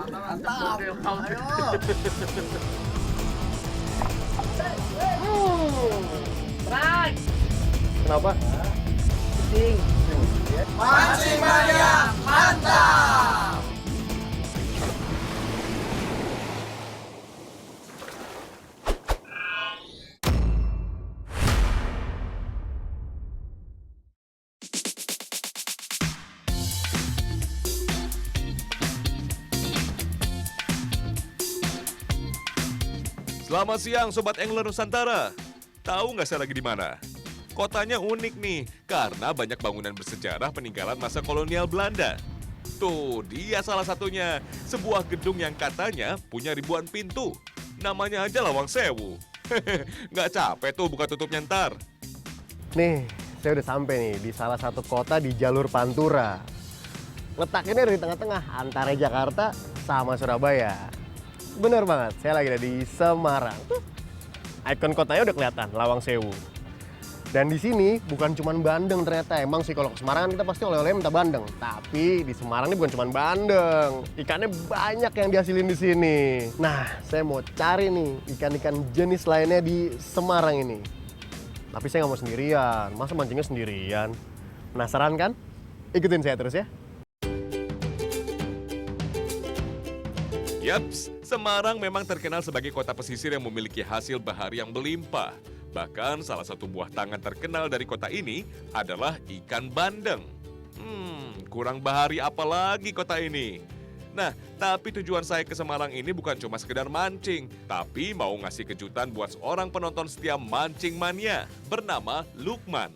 Mantap. Ayo. Strike. Kenapa? Kucing. Mancing mania mantap. Selamat siang Sobat Angler Nusantara. Tahu nggak saya lagi di mana? Kotanya unik nih, karena banyak bangunan bersejarah peninggalan masa kolonial Belanda. Tuh, dia salah satunya. Sebuah gedung yang katanya punya ribuan pintu. Namanya aja Lawang Sewu. Nggak capek tuh buka tutupnya ntar. Nih, saya udah sampai nih di salah satu kota di jalur Pantura. Letaknya di tengah-tengah antara Jakarta sama Surabaya. Bener banget, saya lagi ada di Semarang. Ikon kotanya udah kelihatan, Lawang Sewu. Dan di sini bukan cuma bandeng ternyata. Emang sih kalau ke Semarang kita pasti oleh-oleh minta bandeng. Tapi di Semarang ini bukan cuma bandeng. Ikannya banyak yang dihasilin di sini. Nah, saya mau cari nih ikan-ikan jenis lainnya di Semarang ini. Tapi saya nggak mau sendirian. Masa mancingnya sendirian? Penasaran kan? Ikutin saya terus ya. Yaps, Semarang memang terkenal sebagai kota pesisir yang memiliki hasil bahari yang melimpah. Bahkan salah satu buah tangan terkenal dari kota ini adalah ikan bandeng. Kurang bahari apa lagi kota ini? Nah, tapi tujuan saya ke Semarang ini bukan cuma sekedar mancing, tapi mau ngasih kejutan buat seorang penonton setia Mancing Mania bernama Lukman.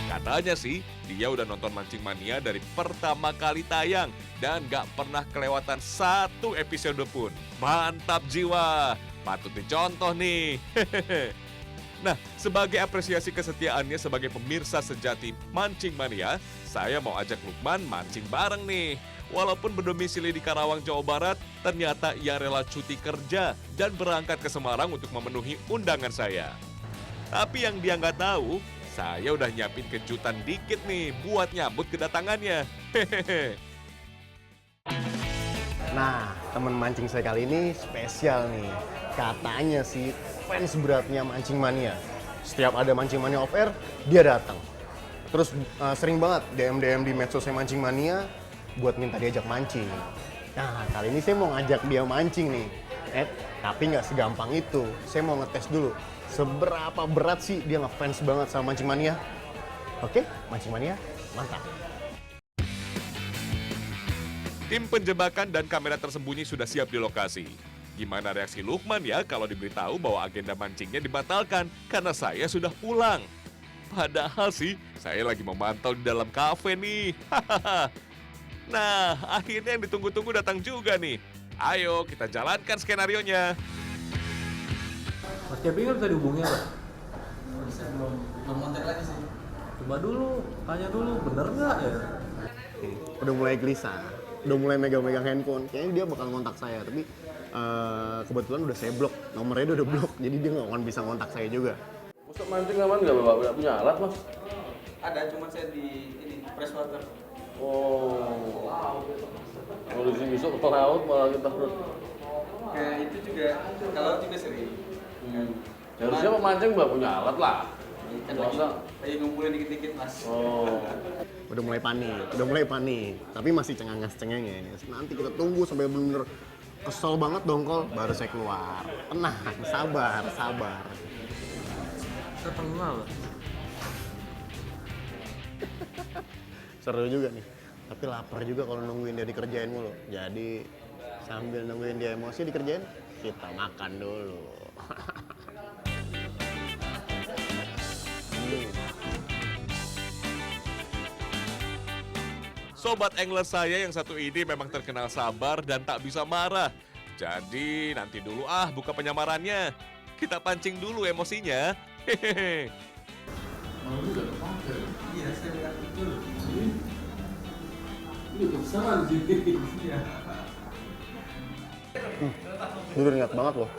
Katanya sih, dia udah nonton Mancing Mania dari pertama kali tayang dan gak pernah kelewatan satu episode pun. Mantap jiwa, patut dicontoh nih. Nah, sebagai apresiasi kesetiaannya sebagai pemirsa sejati Mancing Mania, saya mau ajak Lukman mancing bareng nih. Walaupun berdomisili di Karawang, Jawa Barat, ternyata ia rela cuti kerja dan berangkat ke Semarang untuk memenuhi undangan saya. Tapi yang dia nggak tahu, saya udah nyiapin kejutan dikit nih buat nyambut kedatangannya. Hehehe. Nah, temen mancing saya kali ini spesial nih. Katanya sih fans beratnya Mancing Mania. Setiap ada Mancing Mania off air, dia datang. Terus sering banget DM di medsosnya Mancing Mania buat minta diajak mancing. Nah, kali ini saya mau ngajak dia mancing nih. Tapi nggak segampang itu. Saya mau ngetes dulu seberapa berat sih dia ngefans banget sama Mancing Mania. Oke, Mancing Mania, mantap. Tim penjebakan dan kamera tersembunyi sudah siap di lokasi. Gimana reaksi Lukman ya kalau diberitahu bahwa agenda mancingnya dibatalkan karena saya sudah pulang? Padahal sih, saya lagi memantau di dalam kafe nih. Nah, akhirnya yang ditunggu-tunggu datang juga nih. Ayo kita jalankan skenarionya. Mas Kevin nggak bisa dihubungi Pak? Belum kontak lagi sih. Coba dulu, tanya dulu, bener nggak ya? Udah mulai gelisah, udah mulai megang-megang handphone. Kayaknya dia bakal ngontak saya, tapi kebetulan udah saya blok, nomornya udah blok, jadi dia nggak akan bisa ngontak saya juga. Masuk mancing aman nggak bapak? Nggak punya alat mas? Ada, cuma saya di ini press water. Oh, kalau di sini besok ke laut malah kita harus. Kayak itu juga, kalau juga sering. Harusnya pemancing nggak punya alat lah. Kan Masa? lagi ngumpulin dikit-dikit mas. Oh, Udah mulai panik, tapi masih cengenges-cengenges. Nanti kita tunggu sampai bener kesel banget dongkol, baru saya keluar. Tenang, sabar. Saya kenal. Seru juga nih, tapi lapar juga kalau nungguin dia dikerjain mulu. Jadi sambil nungguin dia emosi dikerjain, kita makan dulu. Sobat angler saya yang satu ini memang terkenal sabar dan tak bisa marah. Jadi nanti dulu buka penyamarannya. Kita pancing dulu emosinya. Hehehe. Iya, saya lihat betul. Dia udah niat banget loh.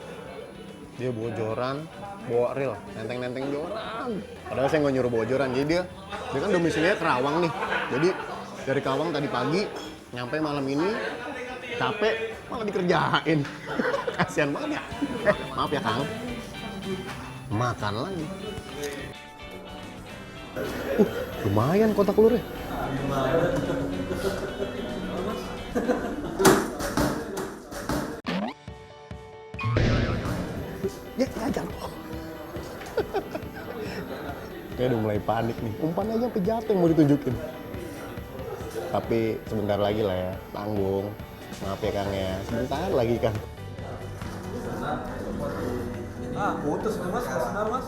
Dia bawa joran, bawa reel, nenteng-nenteng joran. Padahal saya nggak nyuruh bawa joran, jadi dia kan domisilinya Kerawang nih. Jadi Dari Kawang tadi pagi, nyampe malam ini, capek, malah dikerjain. Kasihan banget ya. Maaf ya Kang. Makan lagi. Lumayan kotak telurnya. Ya, jatuh. Kayak udah mulai panik nih. Umpan aja sampai jatuh yang mau ditunjukin. Tapi sebentar lagi lah ya, tanggung. Maaf ya Kang ya, sebentar lagi Kang. Putus mas, sebentar mas.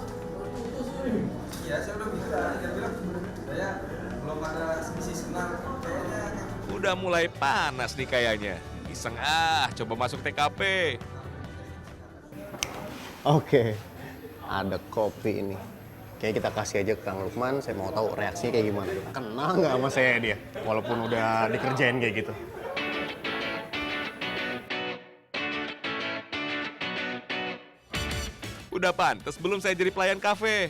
Iya, saya udah bilang. Saya belum ada misi senang. Kayaknya Udah mulai panas nih kayaknya. Iseng coba masuk TKP. Oke, ada kopi ini. Kayaknya kita kasih aja ke Kang Lukman, saya mau tahu reaksinya kayak gimana. Kenal nggak sama saya dia, walaupun udah dikerjain kayak gitu. Udah pantes belum saya jadi pelayan kafe?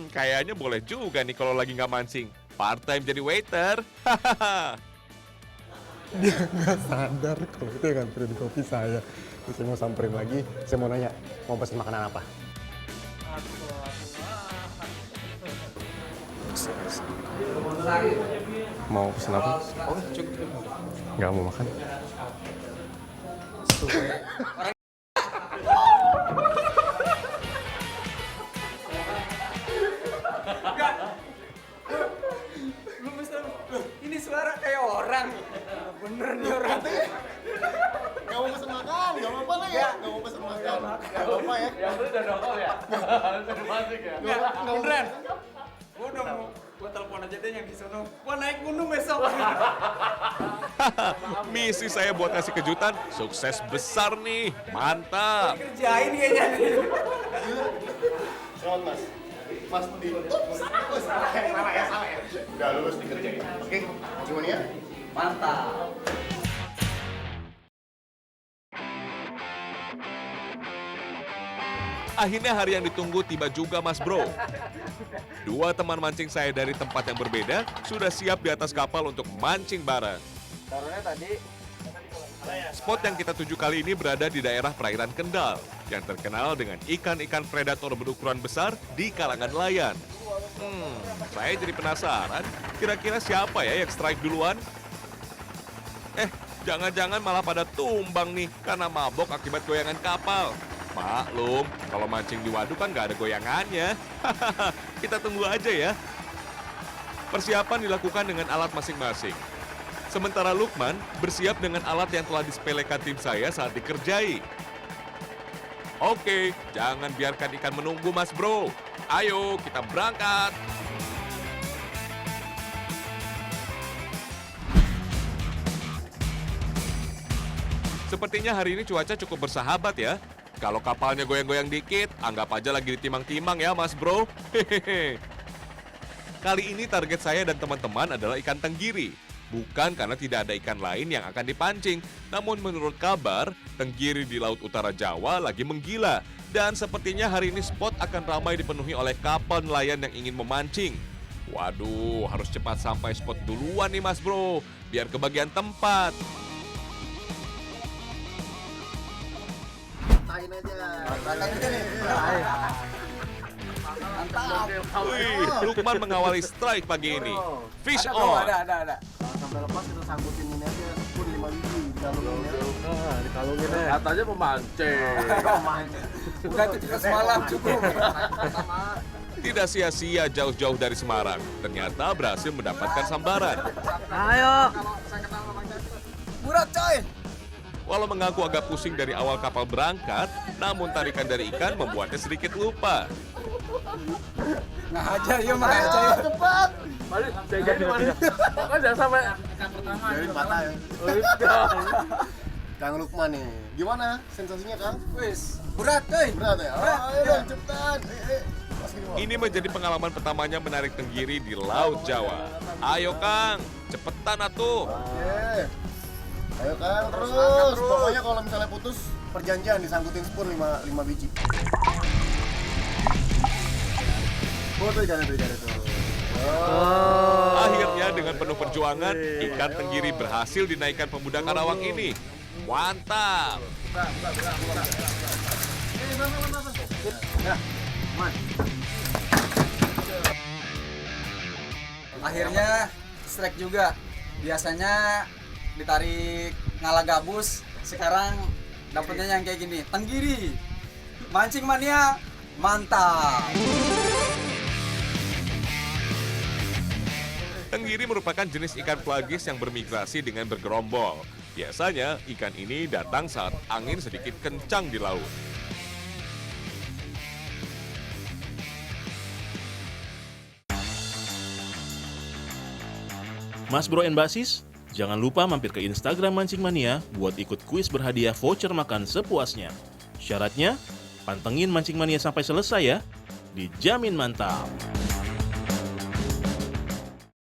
Kayaknya boleh juga nih kalau lagi nggak mancing. Part-time jadi waiter. Dia nggak sadar kalau itu yang nganterin kopi saya. Terus saya mau samperin lagi, saya mau nanya, mau pesen makanan apa? Mau pesen apa? oh cukup. Nggak mau makan? Lu mesti ini suara kayak orang. Beneran nih orang. Nggak mau pesen makan, nggak apa-apa lah ya. Nggak mau pesen makan, nggak apa-apa ya. Yang beli udah nongol ya? Udah masuk ya? Nggak beneran. Gua udah mau gua telepon aja deh yang di sono. Gua naik gunung besok. Misi saya buat kasih kejutan sukses besar nih. Mantap. Kerjain kayaknya nih. Selamat Mas. Mas di... salah ya. Udah lulus dikerjain. Oke, gimana ya? Mantap. Akhirnya hari yang ditunggu tiba juga Mas Bro. Dua teman mancing saya dari tempat yang berbeda sudah siap di atas kapal untuk mancing bareng. Taruhnya tadi Spot yang kita tuju kali ini berada di daerah perairan Kendal yang terkenal dengan ikan-ikan predator berukuran besar di kalangan nelayan. Saya jadi penasaran, kira-kira siapa ya yang strike duluan? Jangan-jangan malah pada tumbang nih karena mabok akibat goyangan kapal. Maklum, kalau mancing di waduk kan nggak ada goyangannya. Kita tunggu aja ya. Persiapan dilakukan dengan alat masing-masing. Sementara Lukman bersiap dengan alat yang telah disepelekan tim saya saat dikerjai. Oke, jangan biarkan ikan menunggu Mas Bro. Ayo, kita berangkat. Sepertinya hari ini cuaca cukup bersahabat ya. Kalau kapalnya goyang-goyang dikit, anggap aja lagi ditimang-timang ya Mas Bro. Hehehe. Kali ini target saya dan teman-teman adalah ikan tenggiri. Bukan karena tidak ada ikan lain yang akan dipancing, namun menurut kabar, tenggiri di Laut Utara Jawa lagi menggila. Dan sepertinya hari ini spot akan ramai dipenuhi oleh kapal nelayan yang ingin memancing. Waduh, harus cepat sampai spot duluan nih Mas Bro, biar kebagian tempat. Wih, Lukman mengawali strike pagi ini. Fish on. Ada. Sampai lepas kita sangkutin ini aja, pun 5 biji dikalungin ya. Katanya pemancing. Udah itu juga semalam cukup. Tidak sia-sia jauh-jauh dari Semarang. Ternyata berhasil mendapatkan sambaran. Ayo. Murah coy. Walau mengaku agak pusing dari awal kapal berangkat, namun tarikan dari ikan membuatnya sedikit lupa. Nah aja, yuk makan aja yuk. Cepat! Mari, jaga di mana? Kan jangan sampai. Dari mata ya. Kang Lukman nih, gimana sensasinya Kang? Wis, berat coy. Berat ya? Ayo dong, cepetan. Ini menjadi pengalaman pertamanya menarik tenggiri di Laut Jawa. Ayo Kang, cepetan atuh. Oke. Ayo Kang, terus. Pokoknya kalau misalnya putus, perjanjian disangkutin spoon 5 biji. Oh, tuh ikannya tuh. Akhirnya Akhirnya dengan penuh perjuangan, ikan tenggiri berhasil dinaikkan pemuda Karawang ini. Mantap! Akhirnya strike juga. Biasanya ditarik ngala gabus, sekarang dapetnya yang kayak gini. Tenggiri. Mancing mania, mantap. Tenggiri merupakan jenis ikan pelagis yang bermigrasi dengan bergerombol. Biasanya ikan ini datang saat angin sedikit kencang di laut. Mas Bro and Mbak Sis, jangan lupa mampir ke Instagram Mancing Mania buat ikut kuis berhadiah voucher makan sepuasnya. Syaratnya, pantengin Mancing Mania sampai selesai ya. Dijamin mantap.